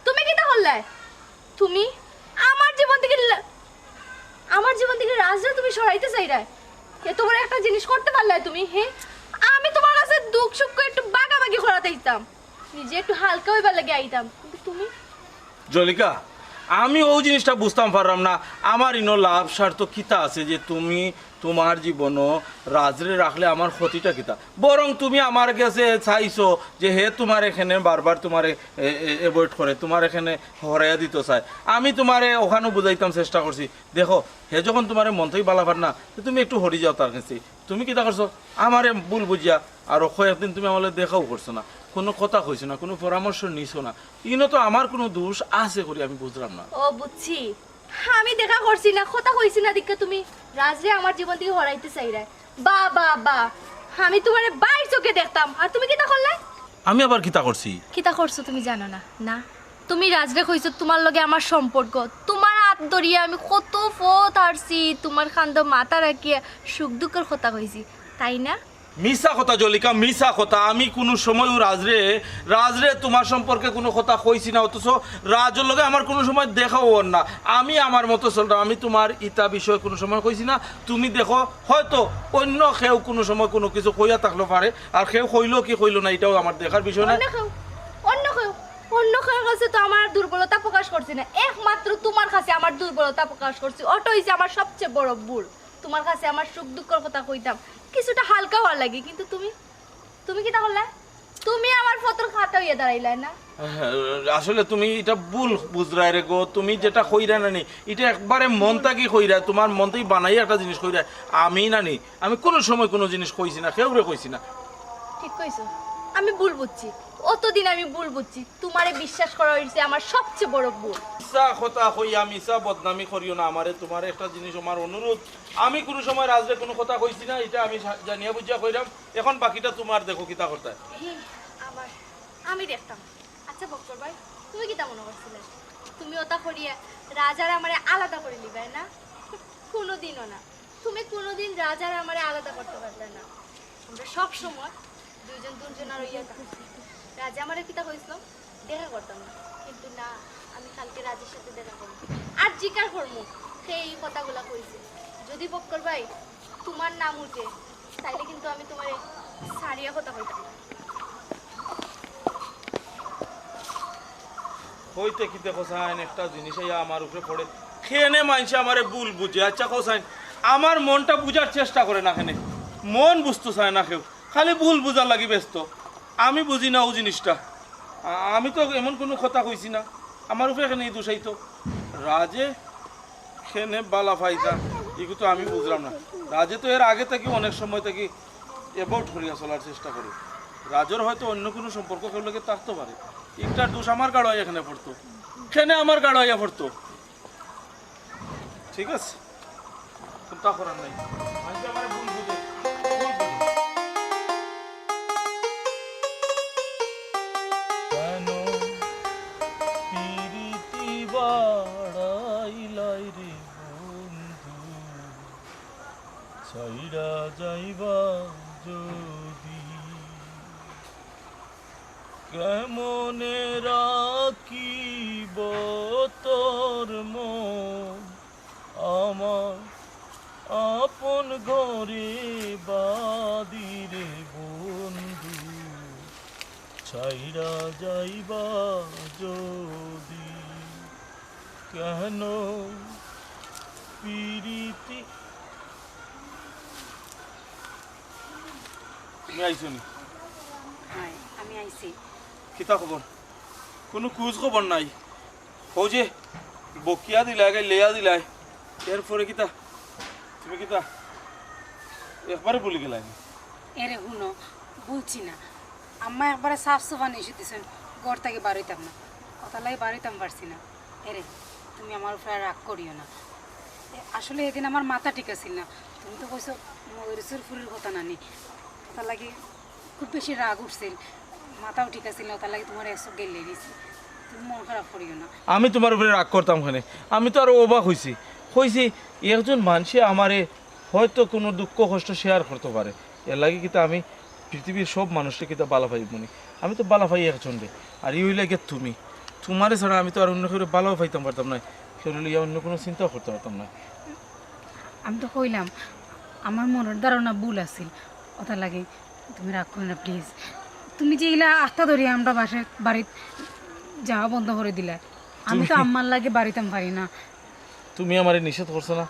তুমি আমার জীবন থেকে রাজরা তুমি সরাইতে চাইরা এ তোমার একটা জিনিস করতে পারলে তুমি হ্যাঁ আমি তোমার কাছে দুঃখ সুখ একটু বাগাবাগি করাতে দিতাম নিজে একটু হালকা হইবার লাগে আইতাম কিন্তু তুমি জলিকা আমি ওই জিনিসটা বুঝতাম পারলাম না আমার ইনো লাভ স্বার্থ কিতা আছে যে তুমি তোমার জীবনও রাজরে রাখলে আমার ক্ষতিটা কিতা বরং তুমি আমার কাছে চাইছো যে হে তোমার এখানে বারবার তোমারে অ্যাভয়েড করে তোমার এখানে হরাইয়া দিতে চায় আমি তোমারে ওখানেও বুঝাইতাম চেষ্টা করছি দেখো হে যখন তোমার মন থেকে বালাবার না তুমি একটু হরি যাও তার কাছে তুমি কিতা করছো আমারে ভুল বুঝিয়া আর কয়েকদিন তুমি আমাদের দেখাও করছো না কোনো কথা কইছো না কোনো পরামর্শ নিছো না ইনো তো আমার কোনো দোষ আছে করি আমি বুঝলাম না ও বুঝছি আমি দেখা করছি না কথা কইছি না দিকে তুমি রাজরে আমার জীবন থেকে হরাইতে চাইরা বা বা বা আমি তোমারে বাইর চোখে দেখতাম আর তুমি কিতা করলে আমি আবার কিতা করছি কিতা করছো তুমি জানো না না তুমি রাজরে কইছো তোমার লগে আমার সম্পর্ক তোমার হাত ধরিয়া আমি কত ফত হারছি তোমার কান্দ মাথা রাখিয়া সুখ দুঃখের কথা কইছি তাই না মিশা কথা জলিকা মিশা কথা আমি কোনো সময় রাজরে তোমার সম্পর্কে কোনো কথা কইছি না অথচ রাজের লগে আমার কোনো সময় দেখাও না আমি আমার মতো চলতাম আমি তোমার ইতা বিষয়ে কোনো সময় কইছি না তুমি দেখো হয়তো অন্য কেউ কোনো সময় কোনো কিছু কইয়া থাকলে পারে আর কেউ কইলো কি কইলো না এটাও আমার দেখার বিষয় না অন্য কারোর কাছে তো আমার দুর্বলতা প্রকাশ করছি না একমাত্র তোমার কাছে আমার দুর্বলতা প্রকাশ করছি ওটা হইছে আমার সবচেয়ে বড় ভুল তোমার কাছে আমার সুখ দুঃখের কথা কইতাম কিছুটা হালকা হওয়ার লাগে কিন্তু তুমি কি তাহলে তুমি আমার ফতর খাতা হইয়া দাঁড়াইলা না আসলে তুমি এটা ভুল বুঝরাই রে গো তুমি যেটা কইরা নানি এটা একবারে মন থাকি কইরা তোমার মন থেকে বানাই একটা জিনিস কইরা আমি নানি আমি কোনো সময় কোনো জিনিস কইছি না কেউ রে কইছি না ঠিক কইছো আমি ভুল বুঝছি অতদিন আমি ভুল বুঝছি তোমারে বিশ্বাস করা হইছে আমার সবচেয়ে বড় ভুল মিছা কথা কইয়া মিছা বদনামি করিও না আমারে তোমার একটা জিনিস আমার অনুরোধ আমি কোনো সময় রাজরে কোনো কথা কইছি না এটা আমি জানিয়া বুঝিয়া কইরাম এখন বাকিটা তোমার দেখো কিতা করতে আমার আমি দেখতাম আচ্ছা বক্কর ভাই তুমি কিতা মনে করছিলে তুমি ওটা করিয়া রাজার আমারে আলাদা করে নিবে না কোনোদিনও না তুমি কোনোদিন রাজার আমারে আলাদা করতে পারবে না আমরা সব সময় দুজন আর ইয়া রাজা আমারে কিতা কইছিল দেখা করতাম না কিন্তু না আমি কালকে রাজের সাথে দেখা করব আর জিকার করবো সেই কথাগুলা কইছে যদি বক্কর ভাই তোমার নাম উঠে তাইলে কিন্তু আমি তোমারে সারিয়া কথা কইতাম হইতে কি দেখো সাইন একটা জিনিস আমার উপরে পড়ে খেনে মানছে আমারে ভুল বুঝে আচ্ছা কোসাইন আমার মনটা বুঝার চেষ্টা করে না খেনে মন বুঝতে চায় না কেউ খালি ভুল বুঝার লাগি ব্যস্ত আমি বুঝি না ও জিনিসটা আমি তো এমন কোনো কথা কইছি না আমার উপরে এখানে দোষাইতো রাজে খেনে বালা ফাইদা এগুলো তো আমি বুঝলাম না রাজে তো এর আগে থেকে অনেক সময় থেকে অ্যাভয়েড করিয়া চলার চেষ্টা করে রাজর হয়তো অন্য কোনো সম্পর্ক কেউ লোকে থাকতে পারে একটার দোষ আমার গাড়ো এখানে পড়তো খেনে আমার গাড়ো হইয়া পড়তো ঠিক আছে চিন্তা করার নাই মানুষে আমার ভুল বুঝে কেন পিরিতি বাড়াইলাই রে বন্ধু ছাইরা যাইবা যদি কেমনে রাখিব তোর মন আমার আপন ঘরে বাদিরে বন্ধু ছাইরা যাইবা যদি কেন পিরিতি তুমি আইছো নি হ্যাঁ আমি আইছি কিতা খবর কোনো খোঁজ খবর নাই ও যে বকিয়া দিলাই লেয়া দিলাই এরপরে কিতা তুমি কিতা একবারে বলি গেলাই এরে শুনো বলছি না আম্মা একবারে সাফ সুফা নিয়ে দিছেন ঘর থেকে বাড়িতাম না কথা লাগে বাড়িতাম পারছি না এরে তুমি আমার উপরে রাগ করিও না আসলে এদিন আমার মাথা ঠিক আছিল না তুমি তো কইছো ময়ূরের ফুলের কথা নানি কথা লাগে খুব বেশি রাগ উঠছিল মাথাও ঠিক আছিল না তার লাগে তোমার এসব গেলে দিছি তুমি মন খারাপ করিও না আমি তোমার উপরে রাগ করতাম ওখানে আমি তো আরো অবাক হয়েছি একজন মানুষে আমারে হয়তো কোনো দুঃখ কষ্ট শেয়ার করতে পারে এর লাগে কিন্তু আমি পৃথিবীর সব মানুষকে কিন্তু বালা পাই মনে আমি তো বালা পাই একজন রে আর ইউ লাগে তুমি তোমারে ছাড়া আমি তো আর অন্য কেউ বালাও পাইতাম পারতাম না কেউ লিয়া অন্য কোনো চিন্তাও করতে পারতাম না আমি তো কইলাম আমার মনের ধারণা ভুল আছিল ওটা লাগে তুমি রাগ করো না প্লিজ তুমি যে এগুলা আস্থা ধরি আমরা বাড়িতে যাওয়া বন্ধ করে দিলা আমি তো আম্মার লাগে বাড়িতাম পারি না তুমি আমারে নিষেধ করছো না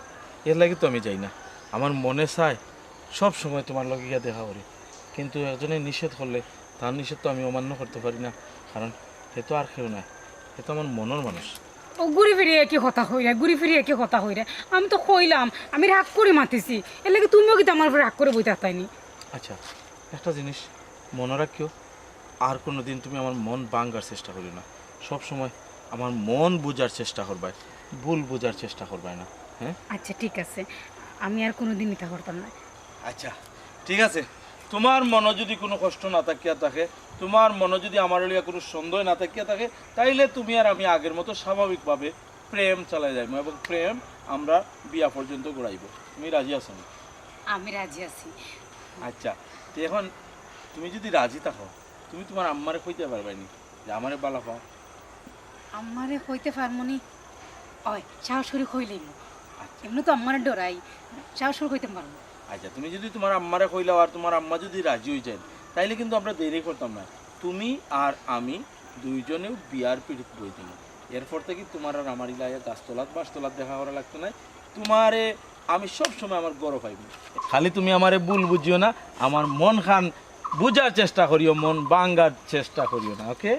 এর লাগে তো আমি যাই না আমার মনে চায় সব সময় তোমার লগে গিয়া দেখা করি কিন্তু একজনে নিষেধ করলে তার নিষেধ তো আমি অমান্য করতে পারি না কারণ সে তো আর কেউ নাই সে তো আমার মনের মানুষ ও ঘুরি ফিরে একই কথা হইরা ঘুরি ফিরে একই কথা হইরা আমি তো কইলাম আমি রাগ করে মাতিছি এর লাগে তুমিও কিন্তু আমার উপর রাগ করে বইতে তাইনি আচ্ছা একটা জিনিস মনে রাখিও আর কোনো দিন তুমি আমার মন ভাঙার চেষ্টা করি না সব সময় আমার মন বোঝার চেষ্টা করবাই ভুল বোঝার চেষ্টা করবাই না হ্যাঁ আচ্ছা ঠিক আছে আমি আর কোনোদিন মিথ্যা করতাম না আচ্ছা ঠিক আছে তোমার মনে যদি কোনো কষ্ট না থাকিয়া থাকে তোমার মনে যদি আমার লিয়া কোনো সন্দেহ না থাকিয়া থাকে তাইলে তুমি আর আমি আগের মতো স্বাভাবিকভাবে প্রেম চালাই যাইব এবং প্রেম আমরা বিয়া পর্যন্ত ঘুরাইব তুমি রাজি আছো না আমি রাজি আছি আচ্ছা তো এখন তুমি যদি রাজি থাকো তুমি তোমার আম্মারে কইতে পারবানি যে আমারে বালা পাও আমারে কইতে পারমনি ওই সাহস করে কইলেই এমনি তো আমার ডরাই সাহস করে কইতে পারবো আচ্ছা তুমি যদি তোমার আম্মারে কইলাও আর তোমার আম্মা যদি রাজি হয়ে যায় তাইলে কিন্তু আমরা দেরি করতাম না তুমি আর আমি দুইজনেও বিয়ার পিড়িত বই দিন এরপর থেকে তোমার আর আমার ইলাইয়া গাছতলাত বাসতলাত দেখা করা লাগতো না তোমারে আমি সব সময় আমার গর্ব পাইব খালি তুমি আমারে ভুল বুঝিও না আমার মন খান বুঝার চেষ্টা করিও মন ভাঙার চেষ্টা করিও না ওকে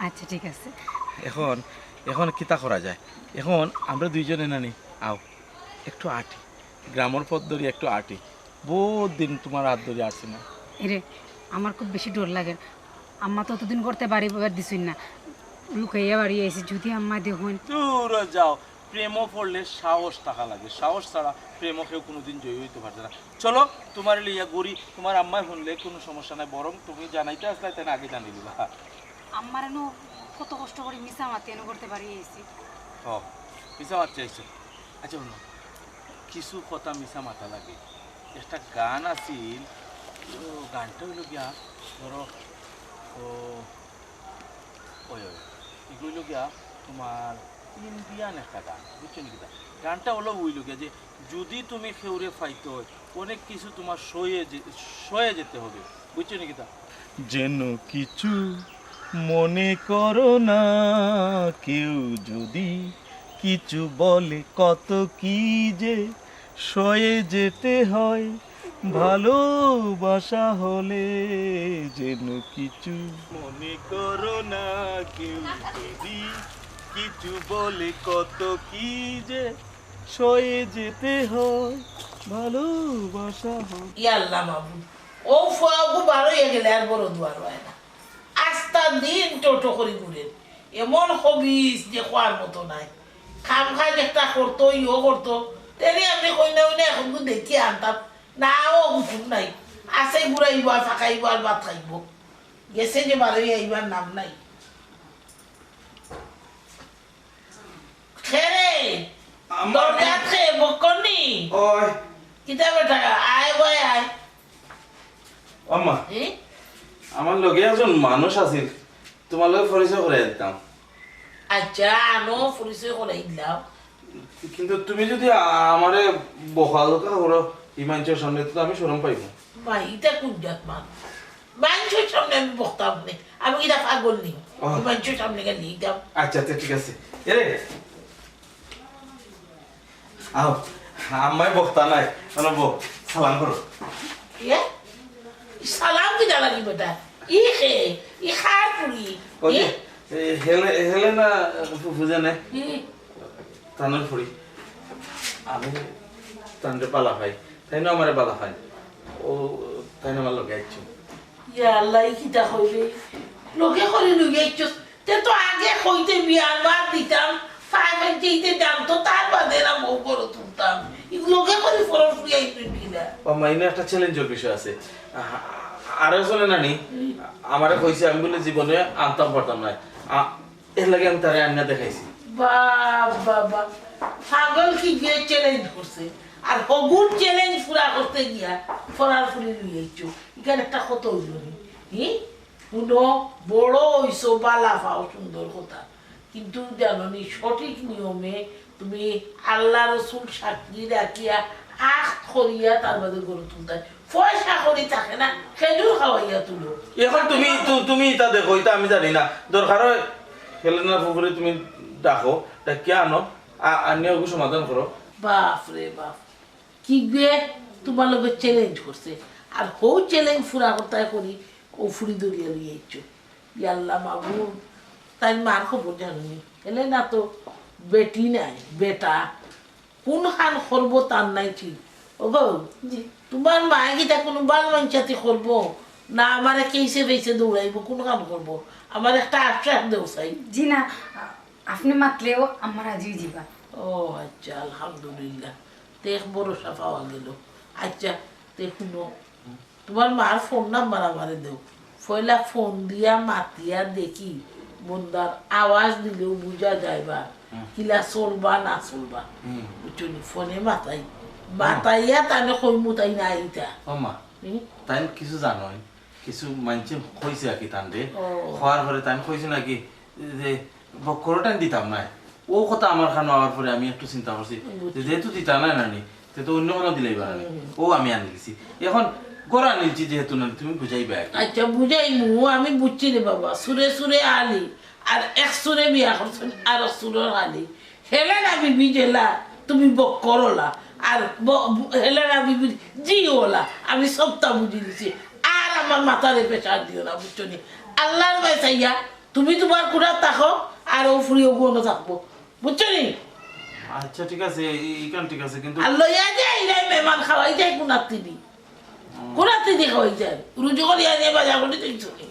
আচ্ছা ঠিক আছে এখন এখন কিতা করা যায় এখন আমরা দুইজনে নানি আও একটু আটি গ্রামের পথ ধরি একটু আটি বহুত দিন তোমার হাত ধরে আসছে না এরে আমার খুব বেশি ডর লাগে আম্মা তো অতদিন করতে বাড়ি দিছুন না লুকাইয়া বাড়ি এসে যদি আম্মা দেখুন দূর যাও প্রেমও পড়লে সাহস থাকা লাগে সাহস ছাড়া প্রেমও কেউ কোনোদিন জয়ী হইতে পারছে না চলো তোমার লিয়া গড়ি তোমার আম্মায় শুনলে কোনো সমস্যা নাই বরং তুমি জানাইতে আসলে তাই আগে জানিয়ে দিবা আম্মার এনো কত কষ্ট করে মিশা মাতি এনে করতে বাড়ি এসেছি ও মিশা মারতে আইসো আচ্ছা শুনো কিছু কথা মিশা মাথা লাগে একটা গান আছিল গানটা হইল গিয়া ধরো ও ওই ওই এগুলো গিয়া তোমার ইন্ডিয়ান একটা গান বুঝছো নাকি গানটা হলো হইল গিয়া যে যদি তুমি খেউরে ফাইতে হয় অনেক কিছু তোমার সয়ে যেতে হবে বুঝছো নাকি যেন কিছু মনে করো না কেউ যদি কিছু বলে কত কি যে সয়ে যেতে হয় ভালোবাসা হলে যেন কিছু মনে করো না কেউ যদি কিছু বলে কত কি যে সয়ে যেতে হয় ভালোবাসা হয় ইয়াল্লা মাবুদ ও ফুয়াগু বারো গেলে আর বড় দুয়ার হয় না আস্তা দিন টোটো করে ঘুরেন এমন হবিস যে খোয়ার মতো নাই খাম খাই একটা করতো ইও করতো তেনি আমি কইনা কইনা এখন তো দেখি আনতাম না ও হুকুম নাই আছে ঘুরাইব আর ফাঁকাইব আর ভাত খাইব গেছে যে বারোই আইবার নাম নাই খেরে দরজা খেয়ে বকনি ওই কিতা বেটা আয় বয় আয় আম্মা আমার লগে একজন মানুষ আছিল তোমার লগে পরিচয় করে দিতাম আচ্ছা আনো পরিচয় করে দিলাম কিন্তু তুমি যদি আমারে বকালকা করো ইমানচের সামনে তো আমি শরম পাইব ভাই এটা কোন জাত মান মানুষের সামনে আমি বক্তাম নেই আমি এটা পাগল নেই মানুষের সামনে গেলে দিতাম আচ্ছা আচ্ছা ঠিক আছে এরে আও আমায় বক্তা নাই মানে সালাম করো এ সালাম কিনা লাগি বেটা ই খে ই খার পুরি ওই হেলেনা ফুফুজে নে তানোর ফুরি আমি তানরে পালা খাই তাই না আমারে পালা খাই ও তাই না আমার লগে আইছো ইয়া আল্লাহ কিটা হইবে লোকে করে লুগে আইছস তে তো আগে কইতে বিয়ার বাদ দিতাম ফাইভের যেতে দাম তো তার বাদে না বউ করো তুলতাম লোকে করে ফরস ফুয়াই কিনা ও মাইনে একটা চ্যালেঞ্জের বিষয় আছে আরো শুনে নানি আমারে কইছে আমি বলে জীবনে আনতাম পারতাম না এর লাগে আমি তারে আন্না দেখাইছি বাবা পাগল কি গিয়ে চ্যালেঞ্জ করছে আর হগুর চ্যালেঞ্জ পুরা করতে গিয়া ফরার ফুলি লইয়াইছো এখানে একটা কত হইল নি শুনো বড় হইছো বালা পাও সুন্দর কথা কিন্তু জানি সঠিক নিয়মে তুমি আল্লাহ রসুল সাক্ষী রাখিয়া আখ করিয়া তার বাদে গরু তুলতে পয়সা করি থাকে না খেজুর খাওয়াইয়া তুলো এখন তুমি তা দেখো এটা আমি জানি না দরকার হয় হেলেনা ফুফুরে তুমি ডাকো ডাকিয়া আনো আনিয়া ওকে সমাধান করো বাপ রে বাপ কি গে তোমার লোক চ্যালেঞ্জ করছে আর হো চ্যালেঞ্জ ফুরা করতে করি ও ফুরি দরিয়া লিয়েছো ইয়াল্লা মাবুন তাই মার খবর জানি এলে না তো বেটি নাই বেটা কোন খান করবো তার নাই ঠিক ও গো তোমার মায়ে গিটা কোনো বাল মানচাতি করবো না আমার কেসে বেসে দৌড়াইবো কোন কাম করবো আমার একটা আশ্বাস দেও চাই জি না আপনি মাতলেও আমার আজই যাবা ও আচ্ছা আলহামদুলিল্লাহ দেখ ভরসা পাওয়া গেল আচ্ছা দেখুন তোমার মার ফোন নাম্বার আমারে দেও পয়লা ফোন দিয়া মাতিয়া দেখি বন্দার আওয়াজ দিলেও বুঝা যাইবা কিলা চলবা না চলবা বুঝলি ফোনে মাতাইয়া তাহলে কইমু তাই না আইতা মামা তাই কিছু জানো কিছু মানছে কইছে আর কি তানরে হওয়ার পরে তাই কইছে নাকি যে বক্কর টাইম দিতাম না ও কথা আমার খানো হওয়ার পরে আমি একটু চিন্তা করছি যেহেতু দিতা না নানি তো অন্য কোনো দিলেই পারে ও আমি আনি দিছি এখন গোড়া নিলছি যেহেতু না তুমি বুঝাইবে আচ্ছা বুঝাইমু আমি বুঝছি রে বাবা সুরে সুরে আলি আর এক সুরে বিয়া করছেন আর সুরের আলি হেলেনা বিবি জেলা তুমি বক্করলা আর হেলেনা বিবি জি ওলা আমি সবটা বুঝি দিছি আর আমার মাথারে পেশার দিও না বুঝছো নি আল্লাহর বাইসাইয়া তুমি তোমার কুড়া থাকো আর ও ফুরিও গুণ থাকবো বুঝছো নি আচ্ছা ঠিক আছে এইখান ঠিক আছে কিন্তু আর লইয়া যায় এরাই মেহমান খাওয়াই যায় কোনাতে দি খাওয়াই যায় রুজু করিয়া নিয়ে বাজার করে দিচ্ছ নি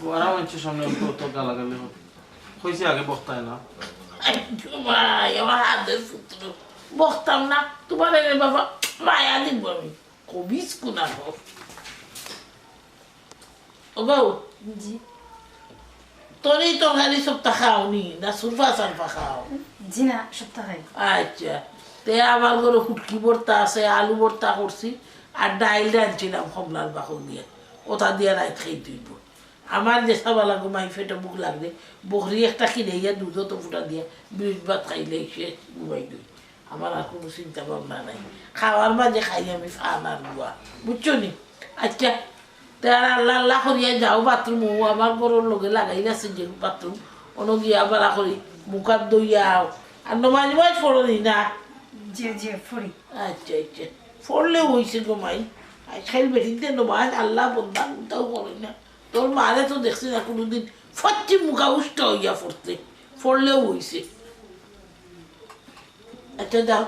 ওরা মানুষের সামনে তো গালাগালি কইছে আগে বক্তায় না আমার হাতের পুত্র বসতাম না তোমার রে বাবা মায়া দিব আমি কবিস কোনা ও বউ জি তোরই তরকারি সপ্তাহ খাওনি না সুরফা সারফা খাও জি না সপ্তাহে আচ্ছা তে আমার ঘরে হুটকি ভর্তা আছে আলু ভর্তা করছি আর ডাইল রাঁধছিলাম কমলার বাকল দিয়ে ওটা দিয়ে রাত খাই তুইব আমার যে সাবা লাগো মাই ফেটে বুক লাগলে বকরি একটা কিনে গিয়ে দুধও তো ফুটা দিয়ে বিষ ভাত খাইলে সে ঘুমাই দিই আমার আর কোনো চিন্তা ভাবনা নাই খাওয়ার মাঝে খাই আমি ফান আর গুয়া বুঝছো নি আচ্ছা তার আল্লাহ আল্লাহ করিয়া যাও বাথরুম ও আমার ঘরের লগে লাগাই আছে যে বাথরুম অনো গিয়া বালা করি মুখাত দইয়াও আর নমাজ মাজ পড়ি না জি জি ফরি আচ্ছা আচ্ছা পড়লে হয়েছে গো মাই আজকাল বেটিতে নমাজ আল্লাহ বন্ধা তাও পড়ি না তোর মারে তো দেখছি না কোনোদিন ফচ্চি মুখা উষ্ট হইয়া পড়তে পড়লেও হয়েছে আচ্ছা যাও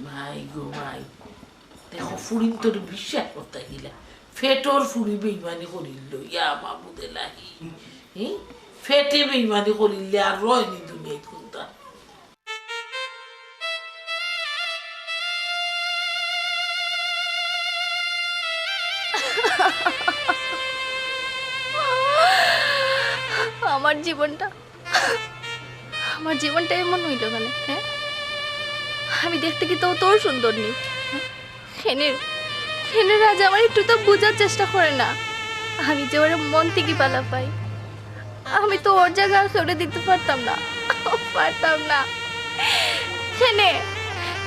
মাই গো মাই দেখো ফুরিন তোর বিশ্বাস করতে গিলা ফেটর ফুরি বেইমানি করিল ইয়া মাবুদে লাগি ফেটে বেইমানি করিলে আর রয়নি দুনিয়ায় কোনটা আমার জীবনটা এমন হইল কেন? হ্যাঁ, আমি দেখতে কি তো তোর সুন্দর নি? খেনের রাজ আমার একটু তো বোঝার চেষ্টা করে না। আমি যে ওর মন থেকে পালা পাই, আমি তো ওর জায়গায় ছেড়ে দিতে পারতাম না।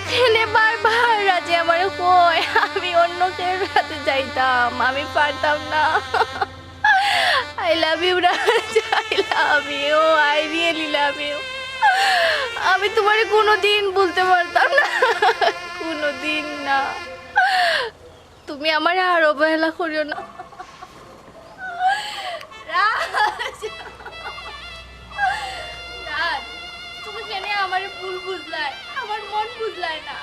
খেনে বারবার রাজে আমার কই আমি অন্য কেউ রাতে যাইতাম, আমি পারতাম না। I love you, Raj. I love you. I really love you. আমি তোমারে কোনোদিন বলতে পারতাম না, কোনোদিন না। তুমি আমার আর অবহেলা করিও না। রাজ, তুমি কেন আমার ভুল বুঝলাই, আমার মন বুঝলাই না?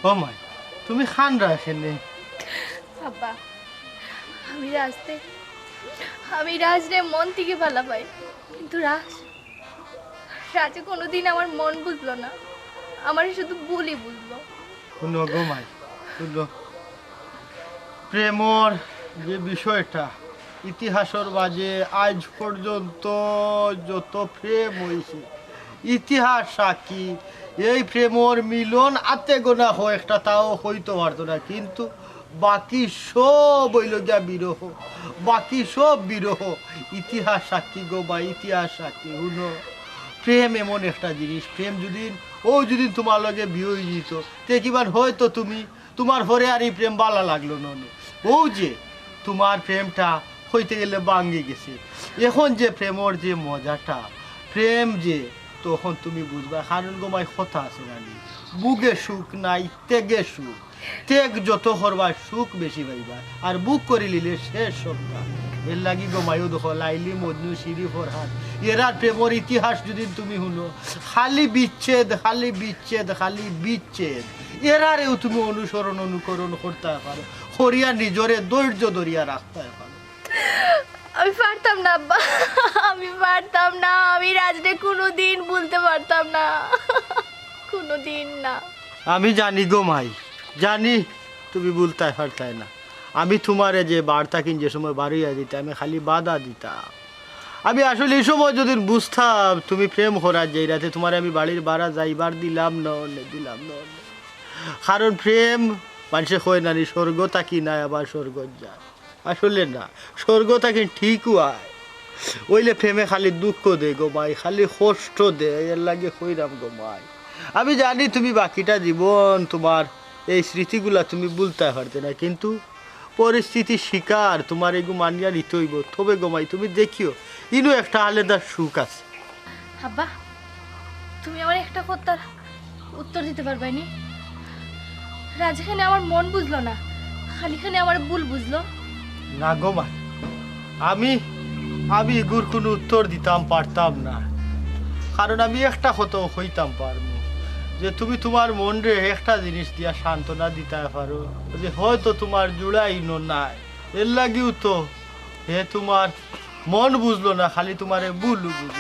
ও মাই তুমি খান রাখেনি আব্বা, আমি রাজরে মন থেকে ভালো পাই, কিন্তু রাজে কোনোদিন আমার মন বুঝলো না, আমার শুধু ভুলই বুঝলো। শুনো গো মাই, শুনো, প্রেমর যে বিষয়টা ইতিহাসের বাজে আজ পর্যন্ত যত প্রেম হয়েছে ইতিহাস সাক্ষী, এই প্রেমর মিলন আতে গোনা হয় একটা তাও হইতে পারতো না, কিন্তু বাকি সব হইল গিয়া বিরহ, বাকি সব বিরহ। ইতিহাস সাক্ষী গো বা ইতিহাস সাক্ষী। শুনো, প্রেম এমন একটা জিনিস, প্রেম যদি তোমার লগে বিয়ে হয়ে যেত তে কিবার হয়তো তোমার ঘরে আর এই প্রেম ভালো লাগলো না, ও যে তোমার প্রেমটা হইতে গেলে ভাঙ্গে গেছে। এখন যে প্রেমর যে মজাটা, প্রেম যে তখন তুমি বুঝবা। কারণ গোমাই কথা আছে রানি, বুকে সুখ নাই তেগে সুখ, তেগ যত করবা সুখ বেশি পাইবা, আর বুক করে নিলে শেষ সবটা। এর লাগি গোমাইও দেখো লাইলি মজনু সিঁড়ি ফরহাদ এরার প্রেমর ইতিহাস যদি তুমি শুনো, খালি বিচ্ছেদ খালি বিচ্ছেদ খালি বিচ্ছেদ। এরারেও তুমি অনুকরণ করতে পারো, হরিয়া নিজরে ধৈর্য ধরিয়া রাখতে পারো। আমি পারতাম না আব্বা, আমি পারতাম না, আমি রাজরে কোনোদিন বলতে পারতাম না, কোনোদিন না। আমি জানি গো মাই, জানি তুমি বলতে পারতাই না। আমি তোমারে যে বার্তা কিন যে সময় বাড়িয়া দিতে আমি খালি বাধা দিতাম। আমি আসলে এই সময় যদি বুঝতাম তুমি প্রেম করার যে রাতে তোমার আমি বাড়ির বাড়া যাইবার দিলাম না। কারণ প্রেম মানুষে হয় না স্বর্গ তাকি নাই আবার স্বর্গ যায়, আসলে না, স্বর্গ তাকে ঠিকও আয়। ওইলে প্রেমে খালি দুঃখ দে গো মাই, খালি কষ্ট দে, এর লাগে হইরাম গো মাই। আমি জানি তুমি বাকিটা জীবন তোমার এই স্মৃতিগুলা তুমি বলতে পারতে না, কিন্তু পরিস্থিতি শিকার তোমার এগু মানিয়া নিতে হইব। তবে গো মাই তুমি দেখিও ইনো একটা আলাদা সুখ আছে। আব্বা, তুমি আমার একটা কথার উত্তর দিতে পারবে নি? রাজখানে আমার মন বুঝলো না, খালিখানে আমার ভুল বুঝলো না গো মাই, আমি এগুর কোনো উত্তর দিতাম পারতাম না। কারণ আমি একটা কথা হইতাম পারবো যে তুমি তোমার মন রে একটা জিনিস দিয়া সান্ত্বনা দিতে পারো যে হয়তো তোমার জুড়াই নাই, এর লাগিও তো হে তোমার মন বুঝলো না, খালি তোমার ভুল বুঝলো।